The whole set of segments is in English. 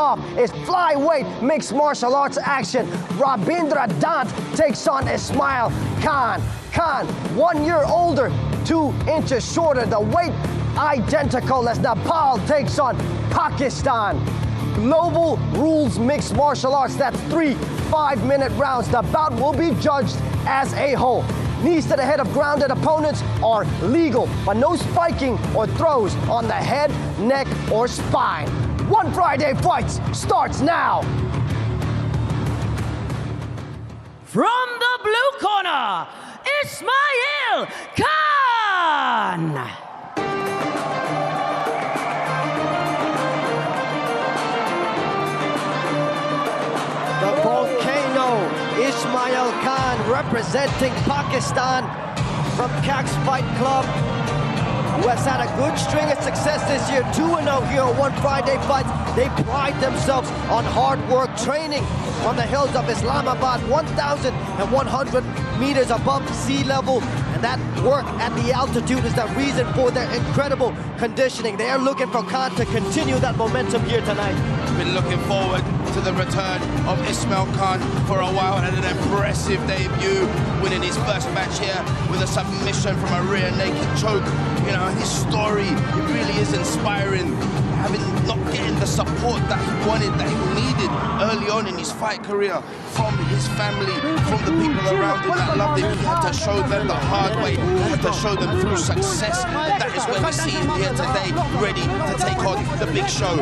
off is flyweight mixed martial arts action. Rabindra Dhant takes on Ismail Khan. Khan, 1 year older, 2 inches shorter. The weight identical as Nepal takes on Pakistan. Global rules mixed martial arts. That's 3 5-minute rounds. The bout will be judged as a whole. Knees to the head of grounded opponents are legal, but no spiking or throws on the head, neck, or spine. One Friday Fights starts now. From the blue corner, Ismail Khan. The volcano, Ismail Khan, representing Pakistan from Cax Fight Club, who has had a good string of success this year. 2-0 here on One Friday Fights. They pride themselves on hard work, training on the hills of Islamabad, 1,100 meters above sea level. And that work at the altitude is the reason for their incredible conditioning. They are looking for Khan to continue that momentum here tonight. Been looking forward to the return of Ismail Khan for a while. Had an impressive debut, winning his first match here with a submission from a rear naked choke. You know, his story, it really is inspiring. Not getting the support that he wanted, that he needed early on in his fight career from his family, from the people around him that loved him. He had to show them the hard way. He had to show them through success. That is when we see him here today, ready to take on the big show.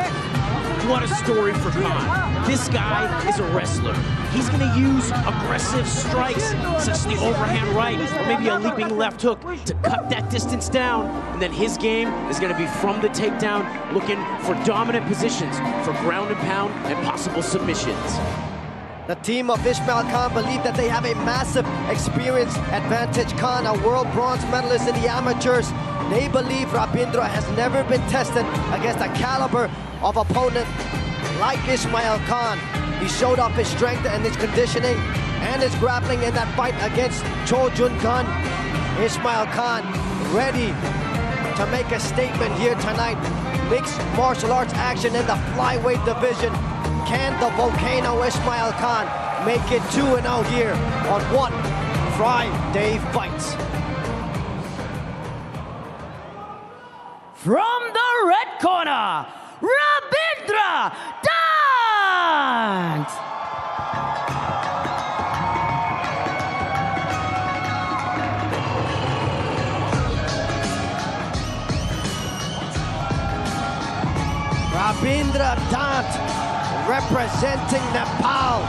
What a story for Khan. This guy is a wrestler. He's going to use aggressive strikes, such as the overhand right, or maybe a leaping left hook to cut that distance down. And then his game is going to be from the takedown, looking for dominant positions for ground and pound and possible submissions. The team of Ismail Khan believe that they have a massive experience advantage. Khan, a world bronze medalist in the amateurs. They believe Rabindra has never been tested against a caliber of opponent like Ismail Khan. He showed off his strength and his conditioning and his grappling in that fight against Cho Jun Gun. Ismail Khan ready to make a statement here tonight. Mixed martial arts action in the flyweight division. Can the volcano Ismail Khan make it 2-0 here on One Friday Fights? From the red corner, Rabindra Dhant. Rabindra Dhant, representing Nepal,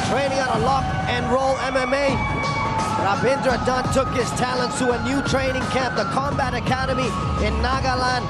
training out of Lock and Roll MMA. Rabindra Dhant took his talents to a new training camp, the Combat Academy in Nagaland,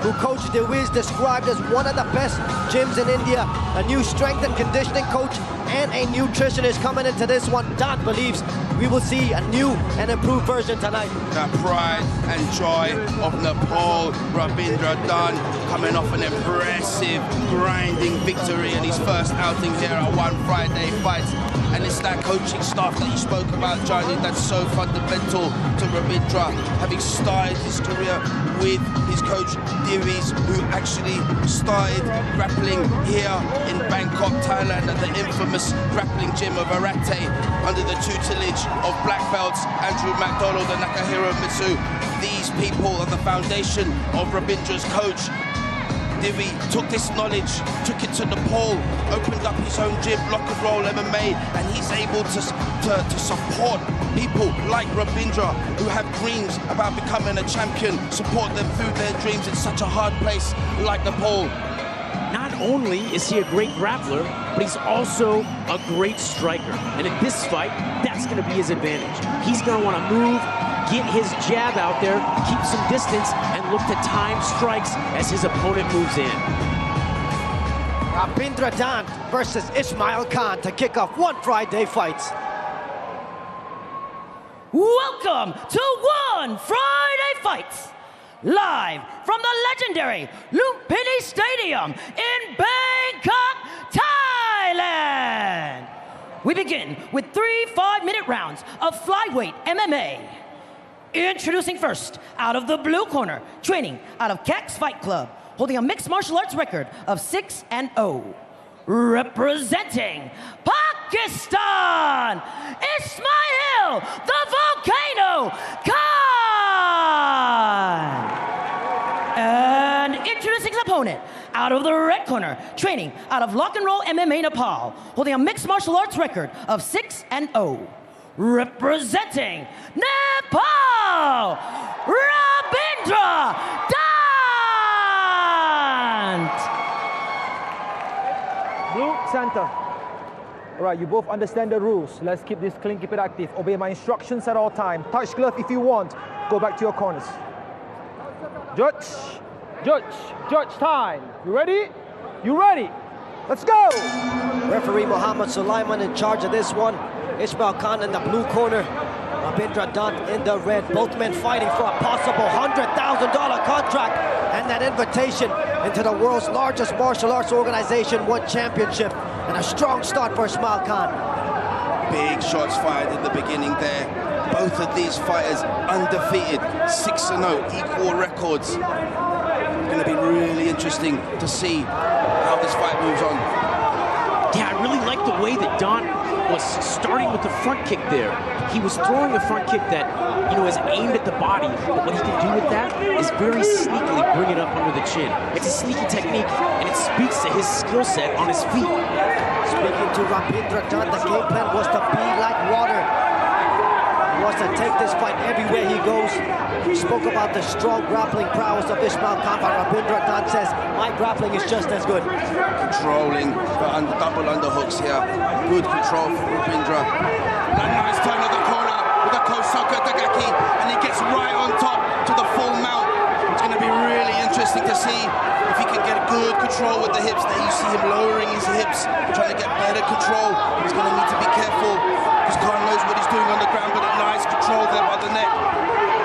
who Coach DeWiz described as one of the best gyms in India. A new strength and conditioning coach and a nutritionist coming into this one. Dhant believes we will see a new and improved version tonight. The pride and joy of Nepal, Rabindra Dhant coming off an impressive grinding victory in his first outing here at One Friday Fights. And it's that coaching staff that you spoke about, Johnny, that's so fundamental to Rabindra, having started his career with his coach Diviz, who actually started grappling here in Bangkok, Thailand, at the infamous grappling gym of Arate under the tutelage of black belts Andrew McDonald and Nakahiro Mitsu. These people are the foundation of Rabindra's coach. Divi took this knowledge, took it to Nepal, opened up his own gym, Lock and Roll MMA, and he's able to support people like Rabindra who have dreams about becoming a champion, support them through their dreams in such a hard place like Nepal. Not only is he a great grappler, but he's also a great striker. And in this fight, that's going to be his advantage. He's going to want to move, get his jab out there, keep some distance, and look to time strikes as his opponent moves in. Rabindra Dhant versus Ismail Khan to kick off One Friday Fights. Welcome to One Friday Fights, live from the legendary Lumpini Stadium in Bangkok, Thailand. We begin with 3 5-minute rounds of flyweight MMA. Introducing first, out of the blue corner, training out of Cax Fight Club, holding a mixed martial arts record of 6-0. representing Pakistan, Ismail the Volcano Khan. And introducing his opponent, out of the red corner, training out of Lock and Roll MMA Nepal, holding a mixed martial arts record of 6-0. Representing Nepal, Rabindra Dhant. Blue, center. All right, you both understand the rules. Let's keep this clean, keep it active. Obey my instructions at all time. Touch glove if you want. Go back to your corners. Judge, time. You ready? You ready? Let's go! Referee Muhammad Sulaiman in charge of this one. Ismail Khan in the blue corner. Rabindra Dhant in the red. Both men fighting for a possible $100,000 contract and that invitation into the world's largest martial arts organization, One Championship. And a strong start for Ismail Khan. Big shots fired in the beginning there. Both of these fighters undefeated, 6-0, equal records. It's going to be really interesting to see how this fight moves on. Yeah, I really like the way that Dhant was starting with the front kick there. He was throwing a front kick that, is aimed at the body, but what he can do with that is very sneakily bring it up under the chin. It's a sneaky technique, and it speaks to his skill set on his feet. Speaking to Rabindra Dhant, the game plan was to be like water. He wants to take this fight everywhere he goes. He spoke about the strong grappling prowess of Ismail Khan, but Rabindra Dhant says, my grappling is just as good. Controlling the double underhooks here. Good control for Rabindra. A nice turn of the corner with a Kosaka Dagaki, and he gets right on top to the full mount. It's going to be really interesting to see if he can get good control with the hips. There you see him lowering his hips, trying to get better control. He's going to need to be careful because Khan knows what he's doing on the ground, but a nice control there by the neck.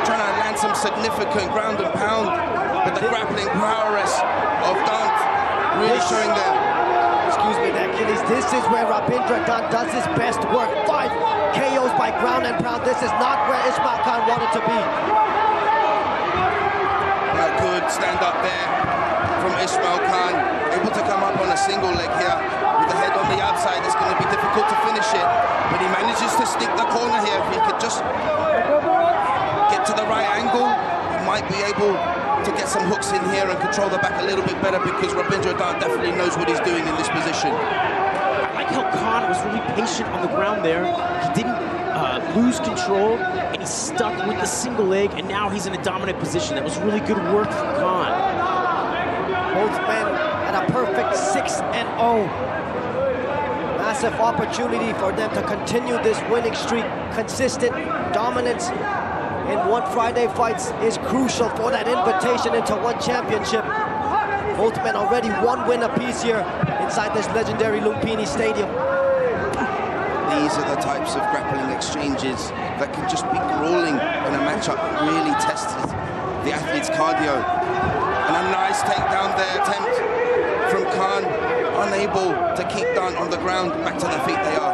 Trying to land some significant ground and pound, but the grappling prowess of Dhant really showing there. Excuse me there, Achilles. This is where Rabindra Dhant does his best work. 5 KOs by ground and pound. This is not where Ismail Khan wanted to be. A good stand up there from Ismail Khan. Able to come up on a single leg here. With the head on the outside, it's going to be difficult to finish it. But he manages to stick the corner here. If he could just get to the right angle, he might be able to get some hooks in here and control the back a little bit better, because Rabindra Dhant definitely knows what he's doing in this position. I like how Khan was really patient on the ground there. He didn't lose control, and he stuck with the single leg, and now he's in a dominant position. That was really good work from Khan. Both men at a perfect 6-0. Massive opportunity for them to continue this winning streak. Consistent dominance in One Friday fights is crucial for that invitation into One Championship. Both men already 1 win apiece here inside this legendary Lumpini Stadium. These are the types of grappling exchanges that can just be grueling in a matchup. Really tested the athlete's cardio. And a nice takedown there attempt from Khan, unable to keep Dhant on the ground. Back to their feet they are.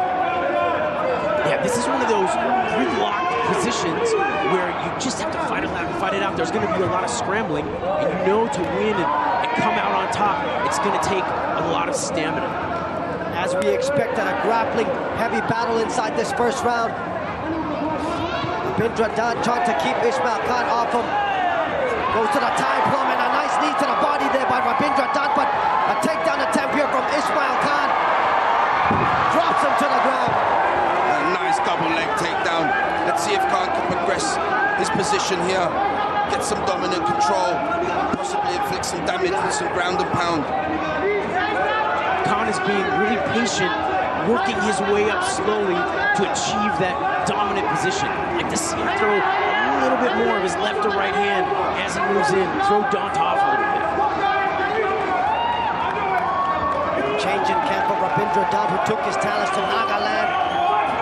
Yeah, this is one of those gridlock positions where you just have to fight it out. There's going to be a lot of scrambling, and to win and come out on top, it's going to take a lot of stamina. As we expected, a grappling heavy battle inside this first round. Rabindra Dhant trying to keep Ismail Khan off him. Goes to the tie plum, and a nice knee to the body there by Rabindra Dhant, but a takedown attempt here from Ismail Khan. Drops him to the ground. A nice double leg takedown. Let's see if Khan can progress his position here. Get some dominant control, possibly inflict some damage with some ground and pound. Khan is being really patient, working his way up slowly to achieve that dominant position. I'd like to see him throw a little bit more of his left or right hand as he moves in, throw Dhant off a little bit. Change in camp of Rabindra Dhant, who took his talents to Nagaland,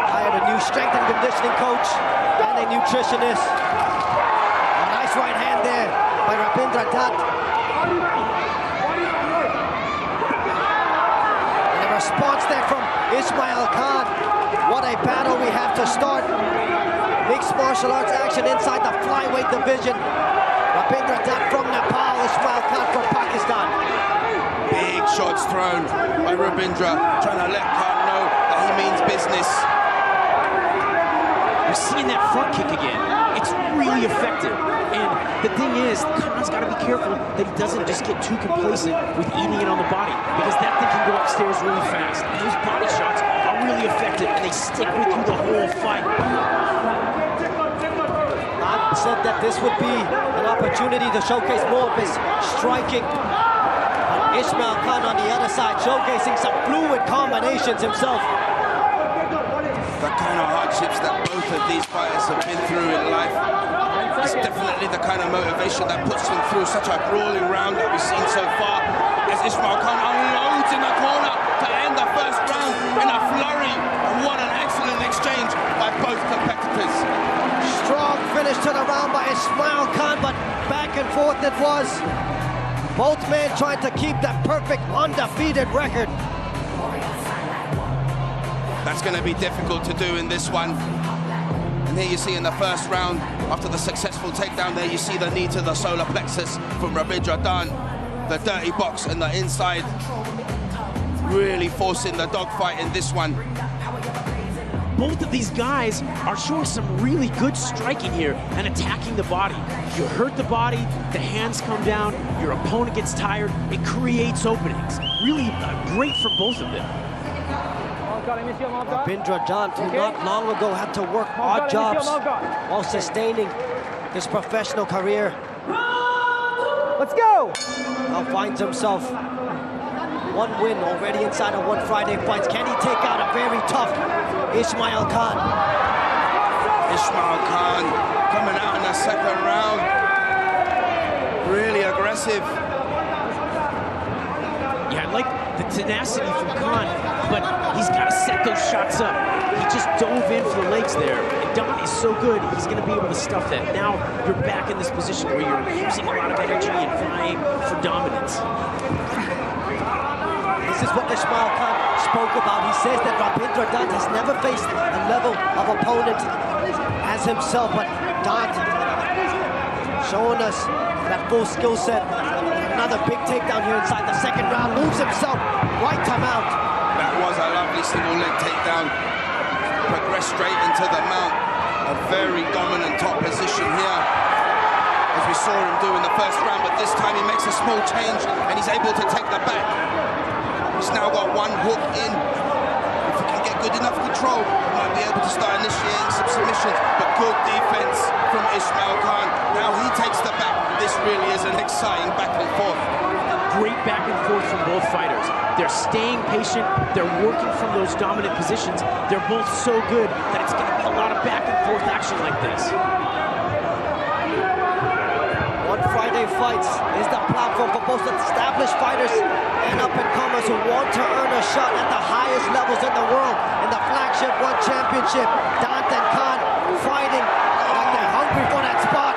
hired a new strength and conditioning coach and a nutritionist. A nice right hand there by Rabindra Dhant. Response there from Ismail Khan. What a battle we have to start. Mixed martial arts action inside the flyweight division. Rabindra Dhant from Nepal, Ismail Khan from Pakistan. Big shots thrown by Rabindra, trying to let Khan know that he means business. We're seeing that front kick again. It's really effective. And the thing is, Khan's got to be careful that he doesn't just get too complacent with eating it on the body, because that thing can go upstairs really fast. And those body shots are really effective, and they stick with you the whole fight. Dhant said that this would be an opportunity to showcase more of his striking. Ismail Khan on the other side, showcasing some fluid combinations himself. The kind of hardships that both of these fighters have been through in life, it's definitely the kind of motivation that puts them through such a grueling round that we've seen so far, as Ismail Khan unloads in the corner to end the first round in a flurry. And what an excellent exchange by both competitors. Strong finish to the round by Ismail Khan, but back and forth it was. Both men trying to keep that perfect undefeated record. That's going to be difficult to do in this one. And here you see in the first round, after the successful takedown there, you see the knee to the solar plexus from Rabindra Dhant. The dirty box and the inside really forcing the dogfight in this one. Both of these guys are showing some really good striking here and attacking the body. You hurt the body, the hands come down, your opponent gets tired, it creates openings. Really great for both of them. Rabindra Dhant, who not long ago had to work odd jobs while sustaining his professional career. Let's go! Now finds himself one win already inside of one Friday fights. Can he take out a very tough Ismail Khan? Ismail Khan coming out in the second round, really aggressive. Yeah, I like the tenacity from Khan, but he's got to set those shots up. He just dove in for the legs there. And Dhant is so good, he's going to be able to stuff that. Now you're back in this position where you're using a lot of energy and vying for dominance. This is what Ismail Khan spoke about. He says that Rabindra Dhant has never faced a level of opponent as himself, but Dhant showing us that full skill set. Another big takedown here inside the second round. Moves himself right to mount. That was a lovely single leg takedown. Progressed straight into the mount. A very dominant top position here, as we saw him do in the first round, but this time he makes a small change and he's able to take the back. He's now got one hook in. If he can get good enough control, he might be able to start initiating some submissions, but good defense from Ismail Khan. Now he takes the back. This really is an exciting back and forth. Great back and forth from both fighters. They're staying patient, they're working from those dominant positions. They're both so good that it's going to be a lot of back and forth action like this. One Friday Fights is the platform for both established fighters and up-and-comers who want to earn a shot at the highest levels in the world in the flagship One Championship. Dhant and Khan fighting like they're hungry for that spot.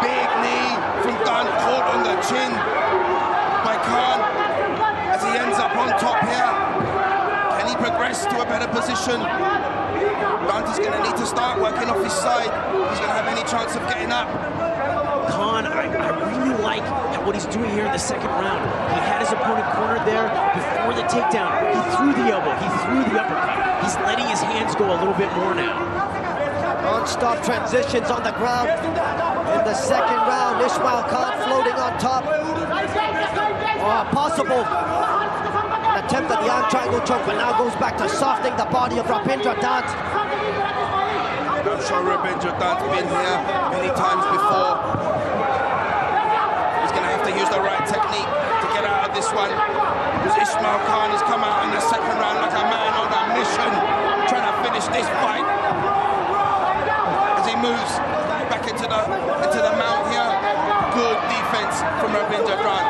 Big knee from Dhant, caught on the chin by Khan as he ends up on top here. Can he progress to a better position? Dhant is going to need to start working off his side. He's going to have any chance of getting up. Khan, I really like what he's doing here in the second round. He had his opponent cornered there before the takedown. He threw the elbow, he threw the uppercut. He's letting his hands go a little bit more now. Non-stop transitions on the ground. In the second round, Ismail Khan floating on top. Possible attempt at the arm triangle choke, but now goes back to softening the body of Rabindra Dhant. I'm sure Rabindra Dhant's been here many times before. He's going to have to use the right technique to get out of this one, because Ismail Khan has come out in the second round like a man on a mission, trying to finish this fight. As he moves back into the mount here, good defense from Rabindra Dhant.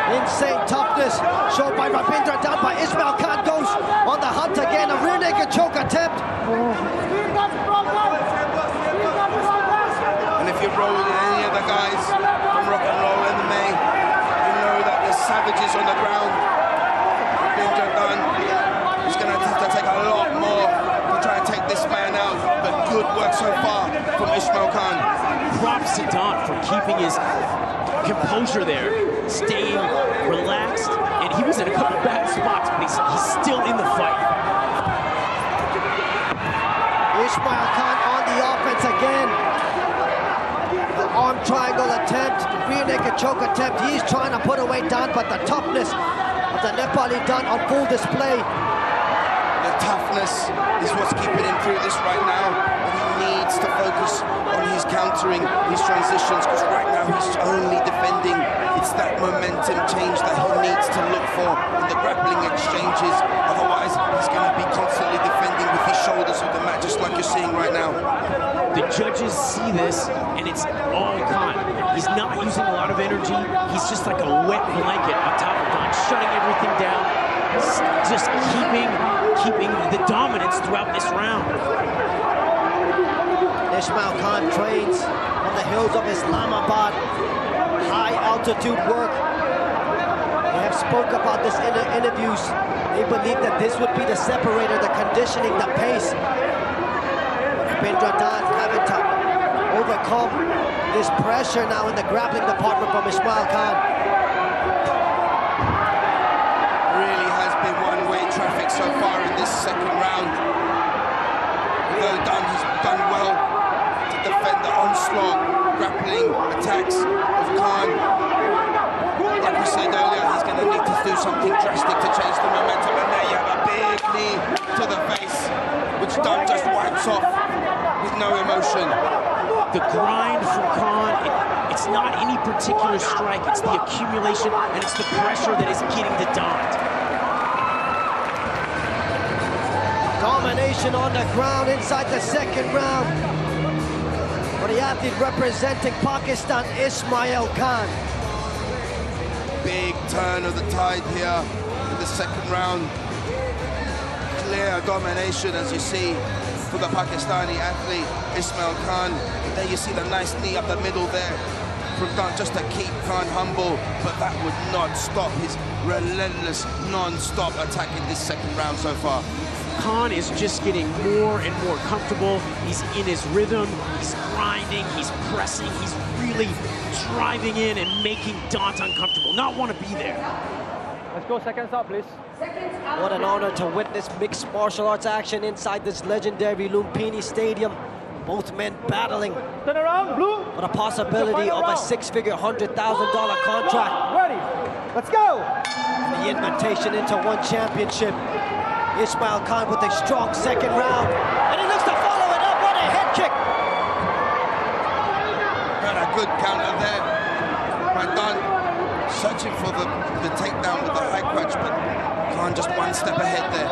Insane toughness shown by Rabindra Dhant, but Ismail Khan goes on the hunt again. A rear naked choke attempt. And if you've rolled with any of the guys from Rock and Roll MMA, you know that there's savages on the ground. Rabindra Dhant is going to have to take a lot more to try and take this man out, but good work so far from Ismail Khan. Props to Dhant for keeping his composure there. staying relaxed, and he was in a couple bad spots, but he's still in the fight. Ismail Khan on the offense again. The arm triangle attempt, the rear naked choke attempt. He's trying to put away Dhant, but the toughness of the Nepali Dhant on full display. The toughness is what's keeping him through this right now. And he needs to focus on his countering, his transitions, because right now he's only defending. It's that momentum change that he needs to look for in the grappling exchanges. Otherwise, he's going to be constantly defending with his shoulders of the mat, just like you're seeing right now. The judges see this, and it's all Khan. He's not using a lot of energy. He's just like a wet blanket on top of Dhant, shutting everything down, just keeping the dominance throughout this round. Ismail Khan trains on the hills of Islamabad. High altitude work. They have spoke about this in the interviews. They believe that this would be the separator, the conditioning, the pace. Rabindra Dhant having to overcome this pressure now in the grappling department from Ismail Khan. Really has been one-way traffic so far in this second round. Although Dhant has done well to defend the onslaught, grappling attacks of Khan. Like we said earlier, he's going to need to do something drastic to change the momentum. And there you have a big knee to the face, which Dhant just wipes off with no emotion. The grind from Khan, it's not any particular strike, it's the accumulation and it's the pressure that is getting to Dhant. Domination on the ground inside the second round for the athlete representing Pakistan, Ismail Khan. Big turn of the tide here in the second round. Clear domination, as you see, for the Pakistani athlete, Ismail Khan. And there you see the nice knee up the middle there from Dhant, just to keep Khan humble, but that would not stop his relentless, non-stop attack in this second round so far. Khan is just getting more and more comfortable. He's in his rhythm, he's grinding, he's pressing, he's really driving in and making Dhant uncomfortable, not want to be there. Let's go seconds up, please. What an honor to witness mixed martial arts action inside this legendary Lumpini Stadium. Both men battling Turn around, blue. for the possibility of a six-figure $100,000 contract. Ready. Let's go. The invitation into one championship. Ismail Khan with a strong second round. And he looks to follow it up. What a head kick. Got a good counter there by Dhant, searching for the takedown with the high crutch, but Khan just one step ahead there.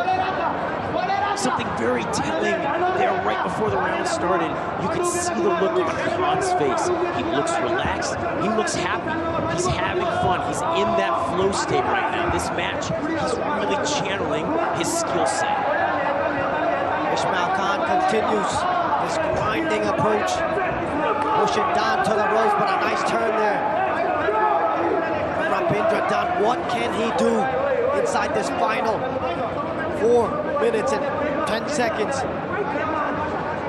Something very telling there right before the round started. You could see the look on Khan's face. He looks relaxed, he looks happy, he's having fun, he's in that flow state right now. This match, he's really channeling his skill set. Ismail Khan continues this grinding approach, pushing Dhant to the ropes, but a nice turn there from Rabindra Dhant. What can he do inside this final 4 minutes and 10 seconds?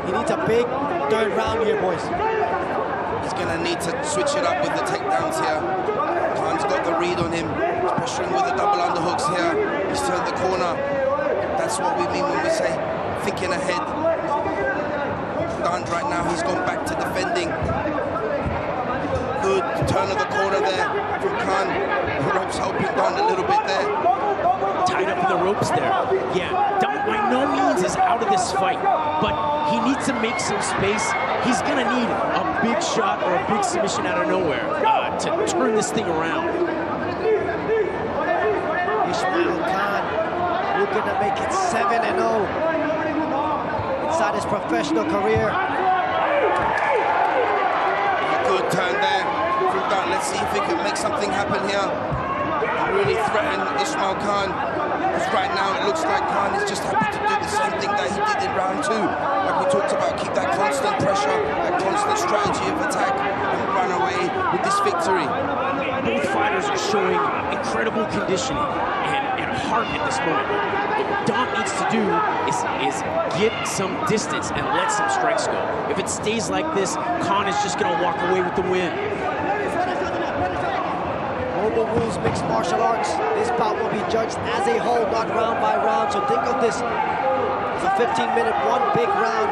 He needs a big third round here, boys. He's going to need to switch it up with the takedowns here. Khan's got the read on him. He's pressuring with the double underhooks here. He's turned the corner. That's what we mean when we say thinking ahead. Dhant right now, he's gone back to defending. Good turn of the corner there from Khan. The ropes helping Dhant a little bit there. Tied up in the ropes there. Yeah, Dhant by no means is out of this fight, but he needs to make some space. He's gonna need a big shot or a big submission out of nowhere to turn this thing around. Ismail Khan looking to make it 7-0 inside his professional career. A good turn there from Dhant. Let's see if he can make something happen here. Really threaten Ismail Khan, because right now it looks like Khan is just happy to do the same thing that he did in round 2. Like we talked about, keep that constant pressure, that constant strategy of attack, and run away with this victory. Both fighters are showing incredible conditioning and heart at this moment. What Dhant needs to do is get some distance and let some strikes go. If it stays like this, Khan is just going to walk away with the win. global rules mixed martial arts. This bout will be judged as a whole, not round by round. So think of this as a 15-minute, one big round.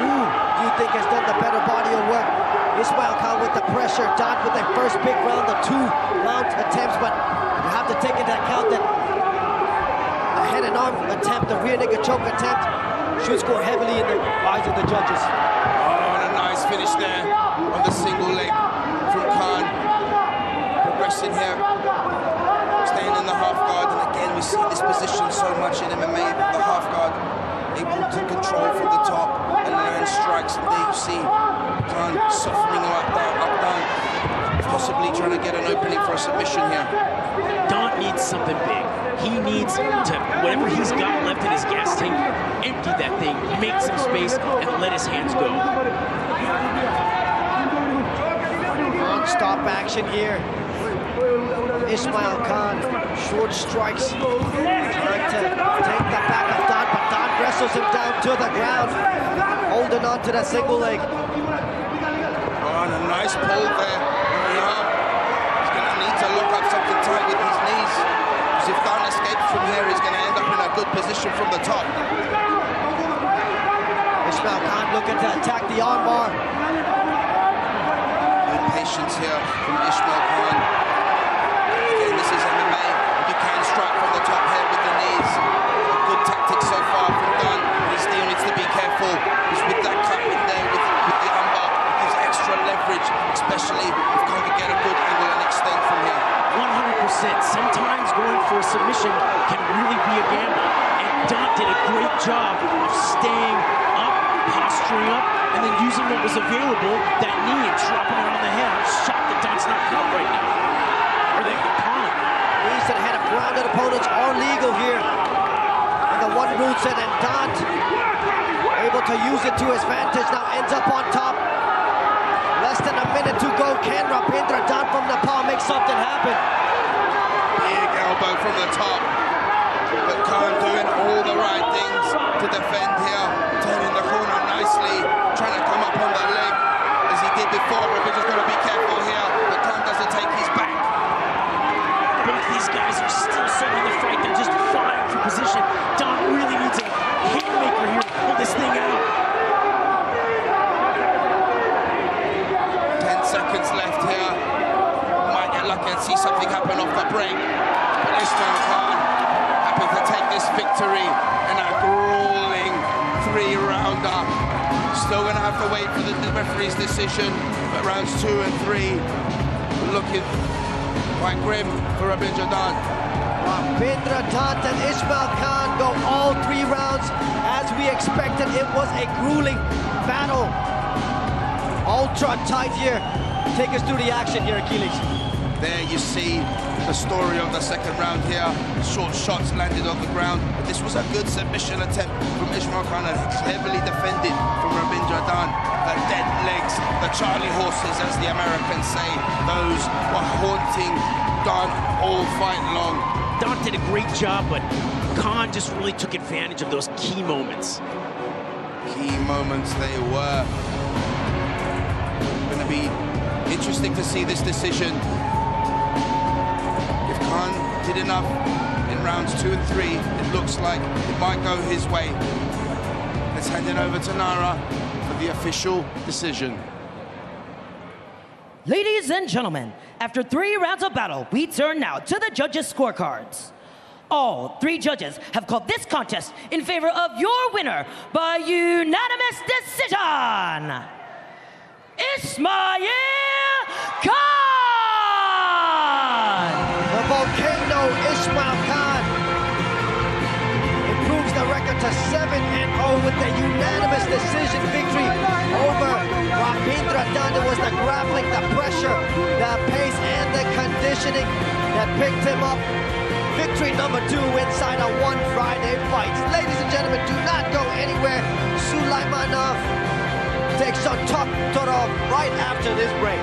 Who do you think has done the better body of work? Ismail Khan with the pressure, Dhant with the first big round, the 2 mount attempts, but you have to take into account that a head and arm attempt, the rear naked choke attempt, should score heavily in the eyes of the judges. Oh, and a nice finish there on the single leg from Khan. Progressing here, staying in the half guard, and again we see this position so much in MMA, the half guard, able to control from the top and land strikes. And there you see Khan softening up down, possibly trying to get an opening for a submission here. Dhant needs something big. He needs to, whatever he's got left in his gas tank, empty that thing, make some space, and let his hands go. Non-stop action here. Ismail Khan, short strikes, trying to take the back of Dhant, but Dhant wrestles him down to the ground, holding on to that single leg. Oh, and a nice pull there on the arm. He's going to need to lock up something tight with his knees. Because if Dhant escapes from here, he's going to end up in a good position from the top. Ismail Khan looking to attack the armbar. Good patience here from Ismail Khan. Again, this is MMA. You can strike from the top here with the knees. A good tactic so far from Dhant. He still needs to be careful. Because with that cut in there, with the armbar, it gives extra leverage, especially if Khan can get a good angle and extend from here. 100%. Sometimes going for a submission can really be a gamble. And Dhant did a great job of staying up, posturing up, and then using what was available, that knee, and dropping it on the head. I'm shocked that Dhant's not caught right now. Or they can call it. Knees to the head of grounded opponents are legal here. And the one root set, and Dhant able to use it to his advantage, now ends up on top. Less than a minute to go. Can Rabindra Dhant from Nepal make something happen? Big elbow from the top. But Khan doing all the right things to defend here. Turning the corner nicely. Trying to come up on the leg as he did before. Rabindra's got to be careful here. But Khan doesn't take his back. Both these guys are still so in the fight. They're just vying for position. Dhant really needs a haymaker here to pull this thing out. 10 seconds left here. Might get lucky and see something happen off the break. But Ismail Khan happy to take this victory in a grueling 3-rounder. Still going to have to wait for the referee's decision. But rounds 2 and 3 looking quite grim for Rabindra Dhant. Rabindra Dhant and Ismail Khan go all 3 rounds. As we expected, it was a grueling battle. Ultra tight here. Take us through the action here, Achilles. There you see the story of the second round here. Short shots landed on the ground. But this was a good submission attempt from Ismail Khan, and heavily defended from Rabindra Dhant. The dead legs, the Charlie horses, as the Americans say, those were haunting Dhant all fight long. Dhant did a great job, but Khan just really took advantage of those key moments. Key moments they were. Going to be interesting to see this decision. If Khan did enough in rounds 2 and 3, it looks like it might go his way. Let's hand it over to Nara for the official decision. Ladies and gentlemen, after 3 rounds of battle, we turn now to the judges' scorecards. All 3 judges have called this contest in favor of your winner by unanimous decision, Ismail Khan! The volcano Ismail Khan improves the record to 7-0 with the unanimous decision victory over Rabindra Dhant. It was the grappling, the pressure, the pace, and the conditioning that picked him up. Victory number 2 inside a One Friday Fights. Ladies and gentlemen, do not go anywhere. Sulaimanov takes on Top Torov right after this break.